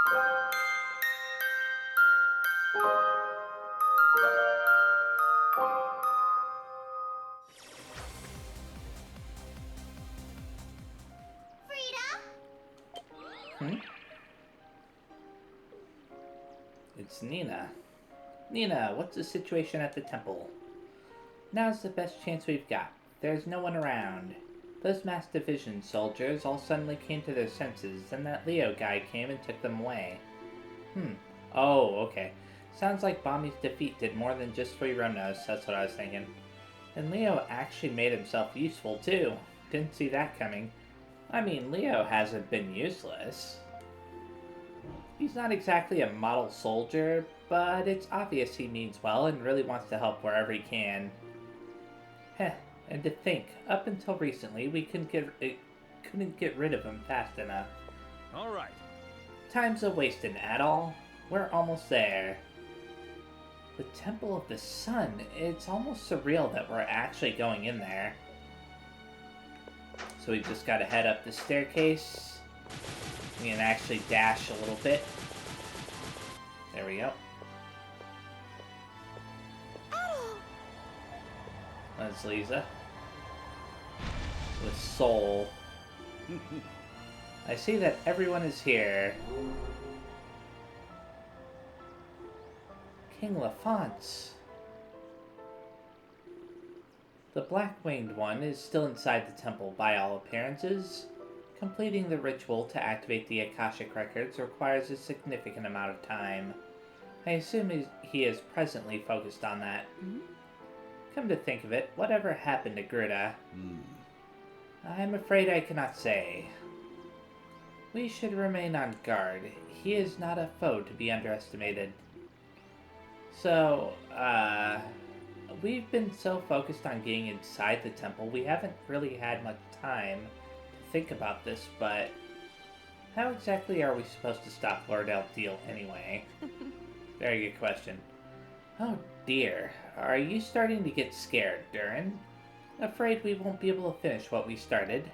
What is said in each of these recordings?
Hmm? It's Nina. Nina, what's the situation at the temple? Now's the best chance we've got. There's no one around. Those mass division soldiers all suddenly came to their senses, and that Leo guy came and took them away. Oh, okay. Sounds like Bombi's defeat did more than just free Romnos, that's what I was thinking. And Leo actually made himself useful, too. Didn't see that coming. I mean, Leo hasn't been useless. He's not exactly a model soldier, but it's obvious he means well and really wants to help wherever he can. Heh, and to think, up until recently, we couldn't get rid of him fast enough. Alright. Time's a-wasting, Adol. We're almost there. The Temple of the Sun. It's almost surreal that we're actually going in there. So we just gotta head up the staircase. We can actually dash a little bit. There we go. That's Lisa. With Soul. I see that everyone is here. King Lafont. The Black-Winged One is still inside the temple by all appearances. Completing the ritual to activate the Akashic Records requires a significant amount of time. I assume he is presently focused on that. Come to think of it, whatever happened to Gruda? I'm afraid I cannot say. We should remain on guard. He is not a foe to be underestimated. So, we've been so focused on getting inside the temple, we haven't really had much time to think about this, but how exactly are we supposed to stop Lord Eldiel anyway? Very good question. Oh dear, are you starting to get scared, Durin? Afraid we won't be able to finish what we started.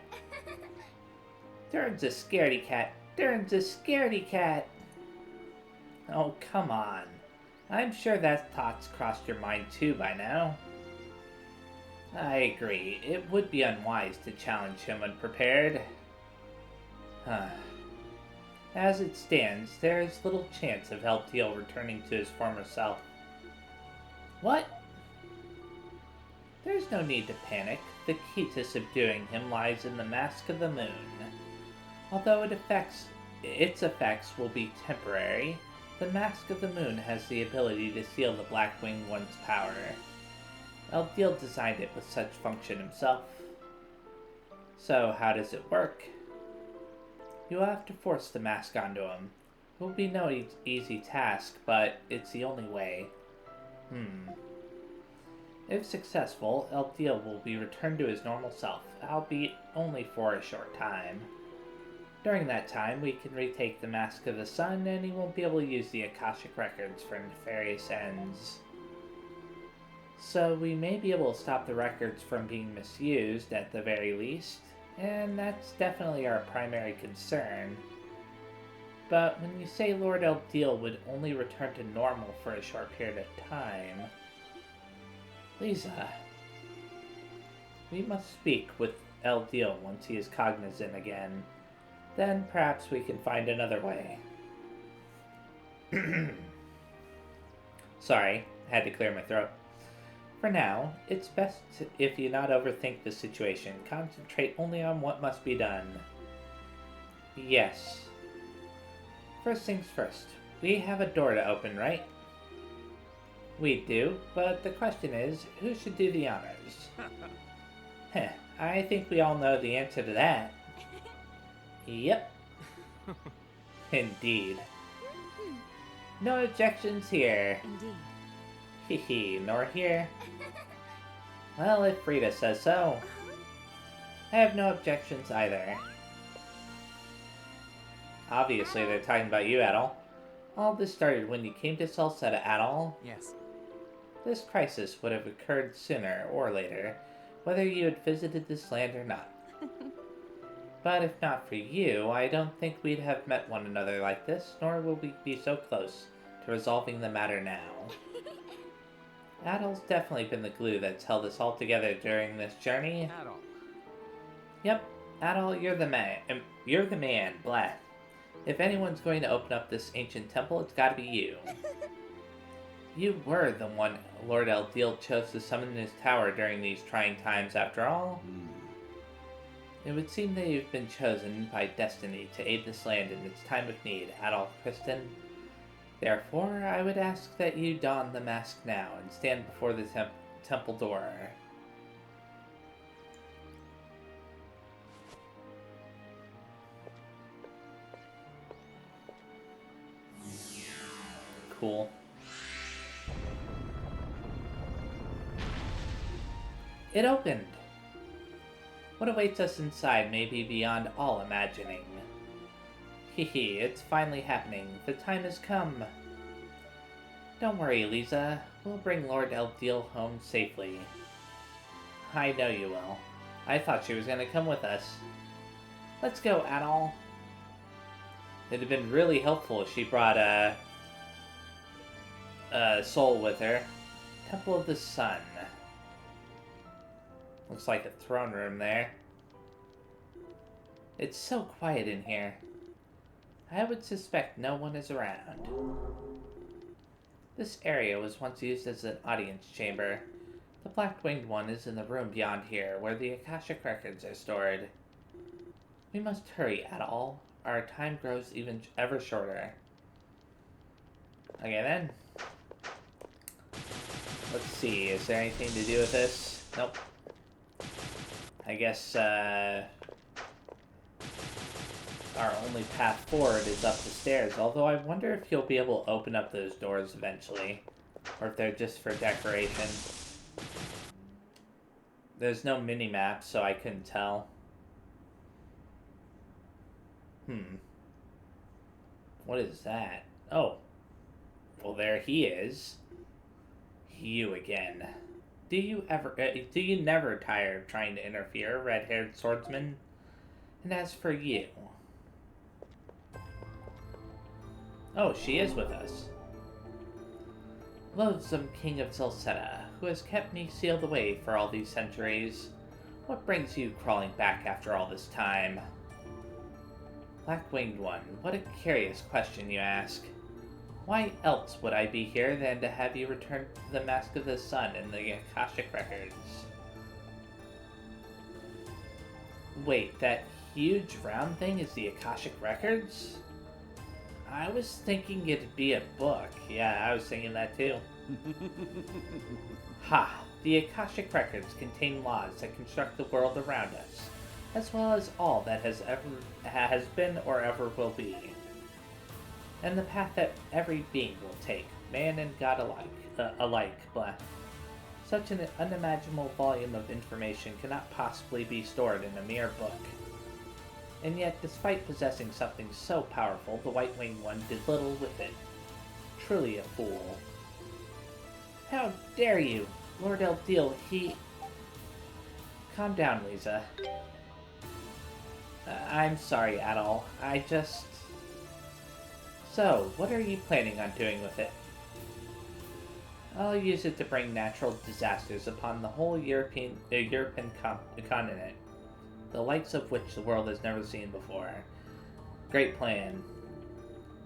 Durin's a scaredy cat. Durin's a scaredy cat. Oh, come on. I'm sure that thought's crossed your mind too by now. I agree. It would be unwise to challenge him unprepared. As it stands, there is little chance of Eldiel returning to his former self. What? There's no need to panic. The key to subduing him lies in the Mask of the Moon. Although its effects will be temporary, the Mask of the Moon has the ability to seal the Black-Winged One's power. Eldiel designed it with such function himself. So, how does it work? You'll have to force the mask onto him. It will be no easy task, but it's the only way. If successful, Eldiel will be returned to his normal self, albeit only for a short time. During that time, we can retake the Mask of the Sun, and he won't be able to use the Akashic Records for nefarious ends. So we may be able to stop the records from being misused at the very least, and that's definitely our primary concern. But when you say Lord Eldiel would only return to normal for a short period of time... Lisa, we must speak with Eldiel once he is cognizant again. Then perhaps we can find another way. Sorry, had to clear my throat. For now, it's best if you not overthink the situation. Concentrate only on what must be done. Yes. First things first. We have a door to open, right? We do, but the question is, who should do the honors? Heh, I think we all know the answer to that. Yep. Indeed. No objections here. Indeed. Hehe, nor here. Well, if Frida says so. I have no objections either. Obviously, they're talking about you, Adol. All this started when you came to Celceta, Adol. Yes. This crisis would have occurred sooner or later, whether you had visited this land or not. But if not for you, I don't think we'd have met one another like this, nor will we be so close to resolving the matter now. Adol's definitely been the glue that's held us all together during this journey. Adol. Yep, Adol, you're the man. You're the man, blah. If anyone's going to open up this ancient temple, it's gotta be you. You were the one Lord Eldiel chose to summon in his tower during these trying times, after all. It would seem that you've been chosen by destiny to aid this land in its time of need, Adolf Kristen. Therefore, I would ask that you don the mask now and stand before the temple door. Cool. It opened! What awaits us inside may be beyond all imagining. Hehe, it's finally happening. The time has come. Don't worry, Lisa. We'll bring Lord Eldiel home safely. I know you will. I thought she was gonna come with us. Let's go, Adol. It'd have been really helpful if she brought a soul with her. Temple of the Sun. Looks like a throne room there. It's so quiet in here. I would suspect no one is around. This area was once used as an audience chamber. The black-winged one is in the room beyond here, where the Akashic records are stored. We must hurry, Adol. Our time grows ever shorter. Okay then. Let's see, is there anything to do with this? Nope. I guess, our only path forward is up the stairs, although I wonder if you'll be able to open up those doors eventually, or if they're just for decoration. There's no mini-map, so I couldn't tell. What is that? Oh. Well, there he is. You again. Do you never tire of trying to interfere, red-haired swordsman? And as for you... Oh, she is with us. Loathsome King of Celceta, who has kept me sealed away for all these centuries. What brings you crawling back after all this time? Black-winged one, what a curious question you ask. Why else would I be here than to have you return to the Mask of the Sun and the Akashic records? Wait, that huge round thing is the Akashic records? I was thinking it'd be a book. Yeah, I was thinking that too. Ha! The Akashic records contain laws that construct the world around us, as well as all that has been or ever will be, and the path that every being will take, man and God alike. Blah. Such an unimaginable volume of information cannot possibly be stored in a mere book. And yet, despite possessing something so powerful, the White-Winged One did little with it. Truly a fool. How dare you! Lord Eldiel, he... Calm down, Lisa. I'm sorry, Adol. I just... So, what are you planning on doing with it? I'll use it to bring natural disasters upon the whole European continent, the likes of which the world has never seen before. Great plan.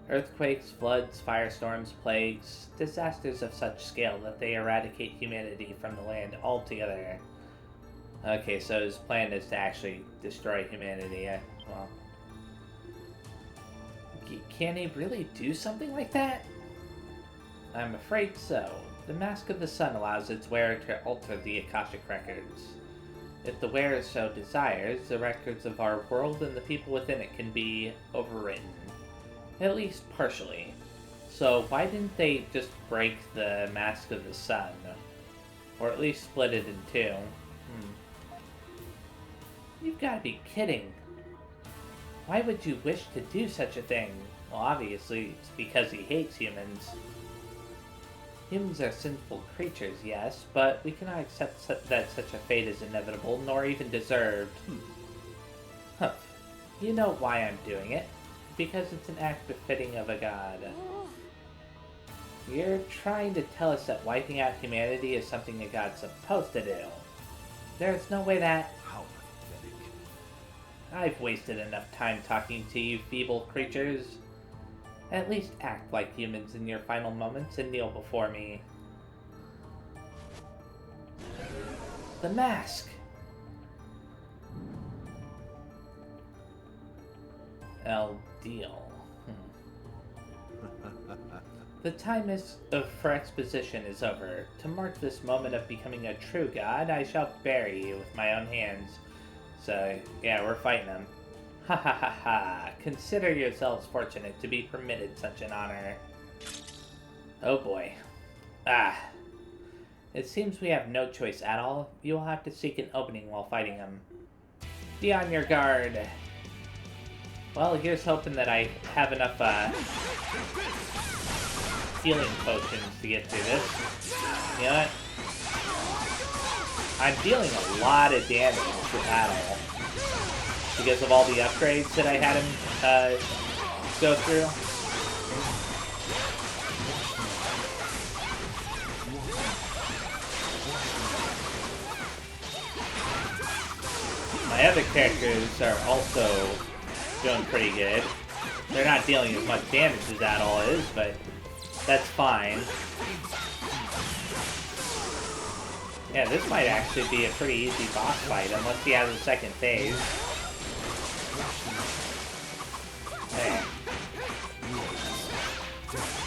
Earthquakes, floods, firestorms, plagues, disasters of such scale that they eradicate humanity from the land altogether. Okay, so his plan is to actually destroy humanity. Well, can he really do something like that? I'm afraid so. The Mask of the Sun allows its wearer to alter the Akashic records. If the wearer so desires, the records of our world and the people within it can be overwritten. At least partially. So why didn't they just break the Mask of the Sun? Or at least split it in two? You've got to be kidding. Why would you wish to do such a thing? Well, obviously, it's because he hates humans. Humans are sinful creatures, yes, but we cannot accept that such a fate is inevitable, nor even deserved. Huh. You know why I'm doing it. Because it's an act befitting of a god. You're trying to tell us that wiping out humanity is something a god's supposed to do. There's no way that... How pathetic. I've wasted enough time talking to you feeble creatures. At least act like humans in your final moments and kneel before me. The mask! El Deal. The time for exposition is over. To mark this moment of becoming a true god, I shall bury you with my own hands. So, yeah, we're fighting him. Ha ha ha ha. Consider yourselves fortunate to be permitted such an honor. Oh boy. It seems we have no choice at all. You will have to seek an opening while fighting him. Be on your guard. Well, here's hoping that I have enough, healing potions to get through this. You know what? I'm dealing a lot of damage to Adol because of all the upgrades that I had him go through. My other characters are also doing pretty good. They're not dealing as much damage as Adol is, but that's fine. Yeah, this might actually be a pretty easy boss fight, unless he has a second phase. There.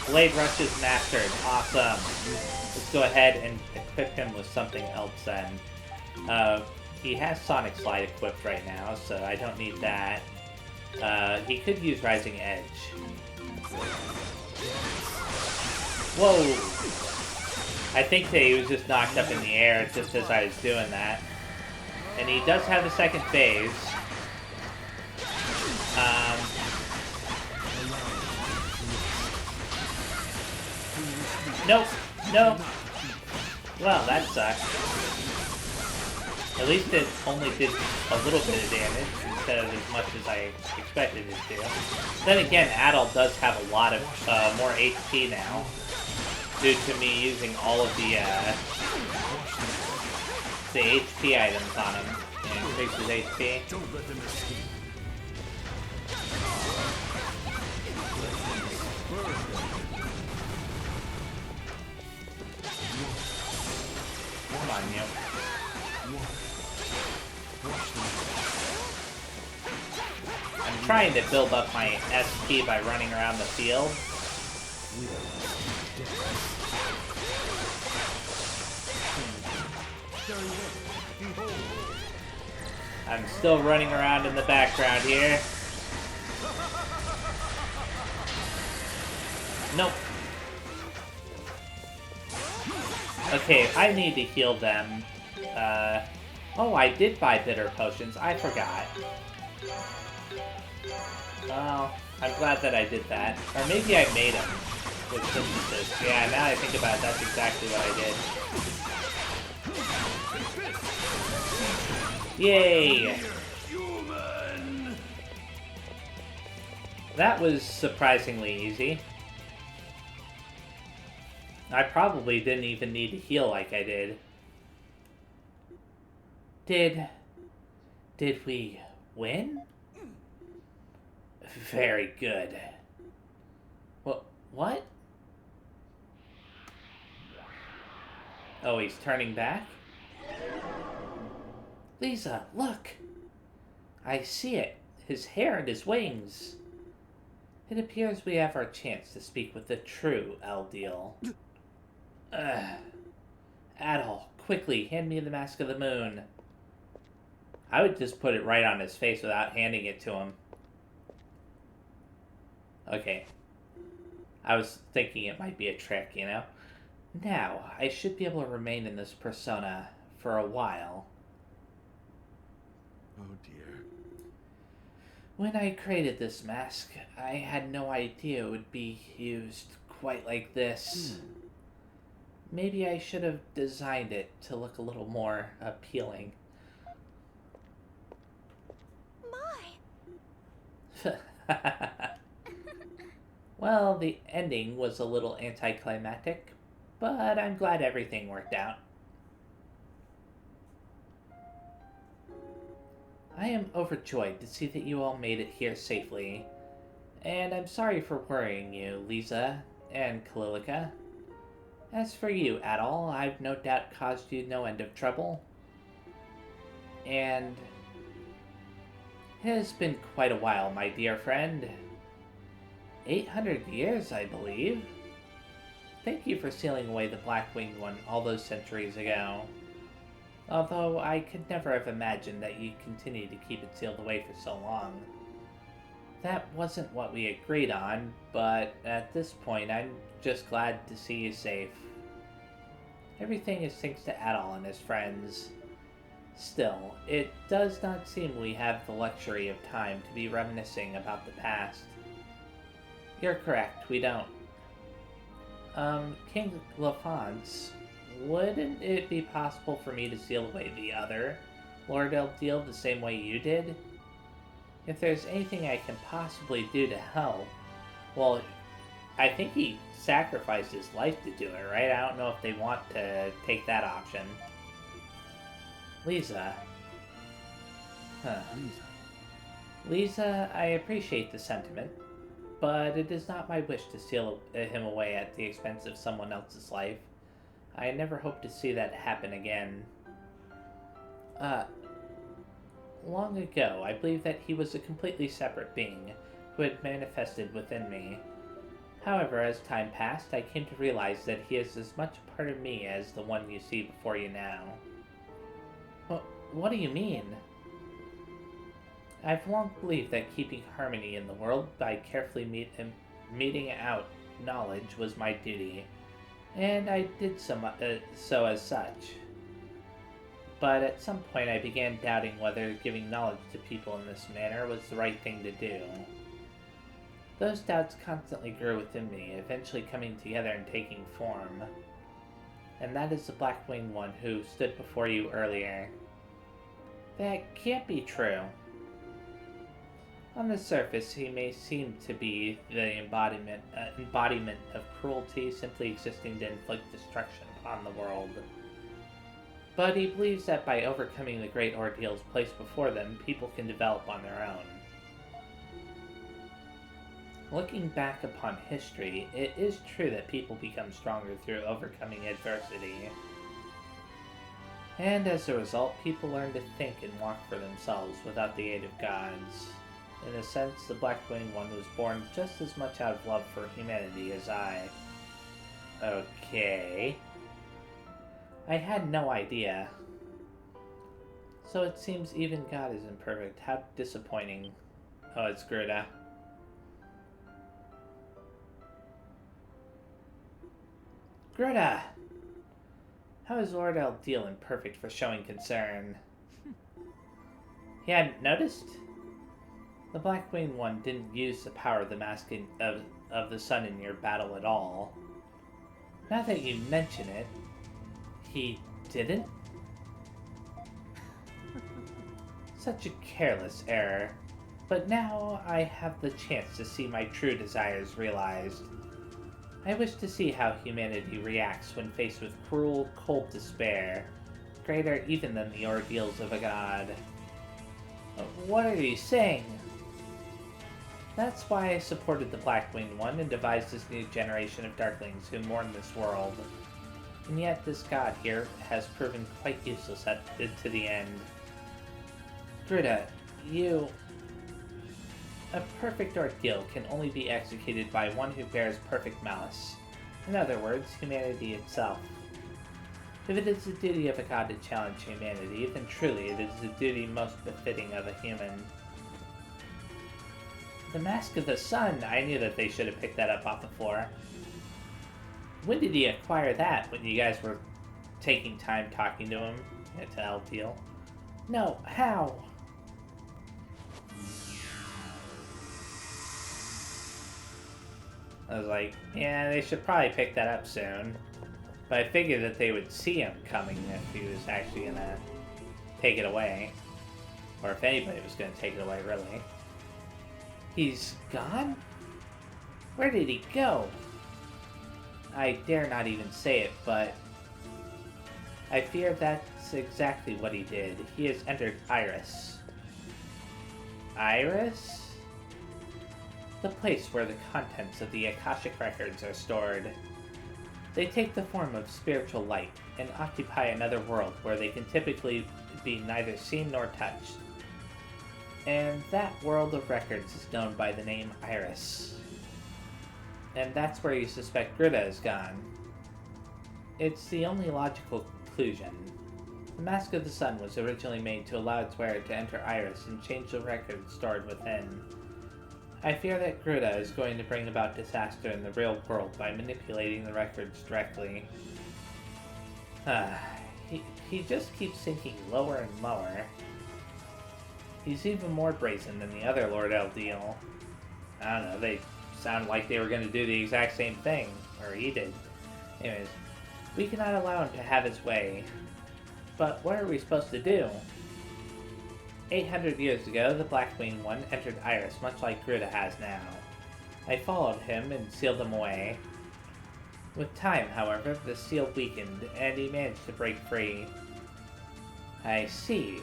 Blade Rush is mastered. Awesome. Let's go ahead and equip him with something else then. He has Sonic Slide equipped right now, so I don't need that. He could use Rising Edge. Whoa! I think that he was just knocked up in the air just as I was doing that. And he does have a second phase. Nope. Nope. Well, that sucks. At least it only did a little bit of damage instead of as much as I expected it to. Then again, Adol does have a lot of more HP now, due to me using all of the HP items on him. It increases HP. Don't let them escape. Come on, you. I'm trying to build up my SP by running around the field. I'm still running around in the background here. Nope. Okay, I need to heal them. Oh, I did buy bitter potions. I forgot. Well, I'm glad that I did that. Or maybe I made them with synthesis. Yeah, now I think about it, that's exactly what I did. Yay! That was surprisingly easy. I probably didn't even need to heal like I did. Did we win? Very good. What? Oh, he's turning back? Lisa, look! I see it. His hair and his wings. It appears we have our chance to speak with the true Eldiel. Adol, quickly, hand me the Mask of the Moon. I would just put it right on his face without handing it to him. Okay. I was thinking it might be a trick, you know? Now, I should be able to remain in this persona for a while. Oh dear. When I created this mask, I had no idea it would be used quite like this. Maybe I should have designed it to look a little more appealing. Well, the ending was a little anticlimactic, but I'm glad everything worked out. I am overjoyed to see that you all made it here safely, and I'm sorry for worrying you, Lisa and Kalilika. As for you, Adol, I've no doubt caused you no end of trouble, and it has been quite a while, my dear friend. 800 years, I believe. Thank you for sealing away the Black-Winged One all those centuries ago. Although I could never have imagined that you'd continue to keep it sealed away for so long. That wasn't what we agreed on, but at this point I'm just glad to see you safe. Everything is thanks to Adol and his friends. Still, it does not seem we have the luxury of time to be reminiscing about the past. You're correct, we don't. King LaFonce, wouldn't it be possible for me to seal away the other Lord Eldeal the same way you did? If there's anything I can possibly do to help, well, I think he sacrificed his life to do it, right? I don't know if they want to take that option. Lisa. Huh. Lisa, I appreciate the sentiment, but it is not my wish to seal him away at the expense of someone else's life. I never hope to see that happen again. Long ago, I believe that he was a completely separate being who had manifested within me. However, as time passed, I came to realize that he is as much a part of me as the one you see before you now. What do you mean? I've long believed that keeping harmony in the world by carefully meting out knowledge was my duty, and I did so as such. But at some point I began doubting whether giving knowledge to people in this manner was the right thing to do. Those doubts constantly grew within me, eventually coming together and taking form. And that is the Black-Winged One who stood before you earlier. That can't be true. On the surface, he may seem to be the embodiment of cruelty simply existing to inflict destruction upon the world. But he believes that by overcoming the great ordeals placed before them, people can develop on their own. Looking back upon history, it is true that people become stronger through overcoming adversity. And as a result, people learn to think and walk for themselves without the aid of gods. In a sense, the Black-Winged One was born just as much out of love for humanity as I. Okay. I had no idea. So it seems even God is imperfect. How disappointing. Oh, it's Gerda. Gerda! How is Lord Eldeal imperfect for showing concern? He hadn't noticed? The Black-Winged One didn't use the power of the mask of the sun in your battle at all. Now that you mention it, he didn't? Such a careless error. But now I have the chance to see my true desires realized. I wish to see how humanity reacts when faced with cruel, cold despair, greater even than the ordeals of a god. What are you saying? That's why I supported the Black-Winged One and devised this new generation of Darklings who mourn this world. And yet this god here has proven quite useless to the end. Greta, you... A perfect ordeal can only be executed by one who bears perfect malice. In other words, humanity itself. If it is the duty of a god to challenge humanity, then truly it is the duty most befitting of a human. The Mask of the Sun! I knew that they should have picked that up off the floor. When did he acquire that? When you guys were taking time talking to him? To Eldeal? No, how? I was like, yeah, they should probably pick that up soon. But I figured that they would see him coming if he was actually gonna take it away. Or if anybody was gonna take it away, really. He's gone? Where did he go? I dare not even say it, but I fear that's exactly what he did. He has entered Iris. Iris? The place where the contents of the Akashic Records are stored. They take the form of spiritual light and occupy another world where they can typically be neither seen nor touched. And that world of records is known by the name Iris. And that's where you suspect Greta is gone. It's the only logical conclusion. The Mask of the Sun was originally made to allow its wearer to enter Iris and change the records stored within. I fear that Gruda is going to bring about disaster in the real world by manipulating the records directly. He just keeps sinking lower and lower. He's even more brazen than the other Lord Eldiel. I don't know, they sound like they were going to do the exact same thing, or he did. Anyways, we cannot allow him to have his way. But what are we supposed to do? 800 years ago, the Blackwing One entered Iris, much like Gruda has now. I followed him and sealed him away. With time, however, the seal weakened, and he managed to break free. I see.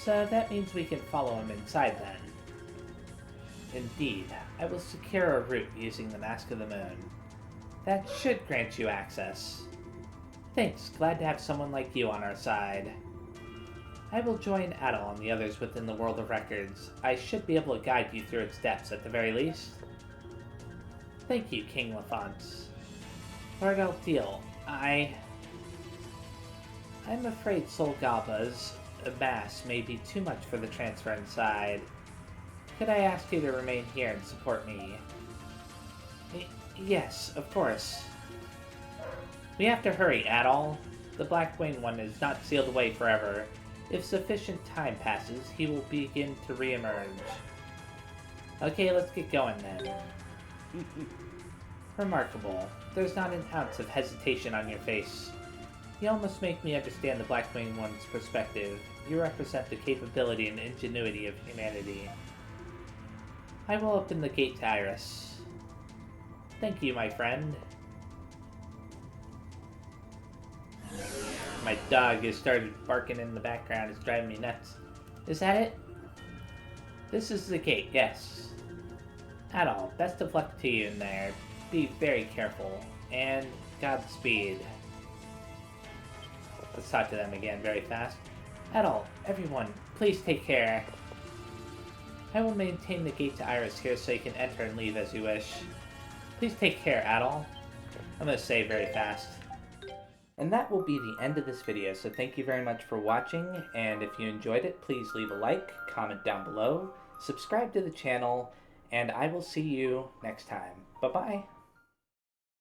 So that means we can follow him inside then. Indeed. I will secure a route using the Mask of the Moon. That should grant you access. Thanks, glad to have someone like you on our side. I will join Adel and the others within the World of Records. I should be able to guide you through its depths at the very least. Thank you, King Lafont. Lord Eldiel, I'm afraid Solgaba's mass may be too much for the transfer inside. Could I ask you to remain here and support me? Yes, of course. We have to hurry, Adol. The Blackwing One is not sealed away forever. If sufficient time passes, he will begin to re-emerge. Okay, let's get going then. Remarkable. There's not an ounce of hesitation on your face. You almost make me understand the Blackwing One's perspective. You represent the capability and ingenuity of humanity. I will open the gate to Iris. Thank you, my friend. My dog has started barking in the background. It's driving me nuts. Is that it? This is the gate, yes. Adol, best of luck to you in there. Be very careful. And Godspeed. Let's talk to them again very fast. Adol, everyone, please take care. I will maintain the gate to Iris here so you can enter and leave as you wish. Please take care, Adol. I'm going to say very fast. And that will be the end of this video, so thank you very much for watching, and if you enjoyed it, please leave a like, comment down below, subscribe to the channel, and I will see you next time. Bye-bye!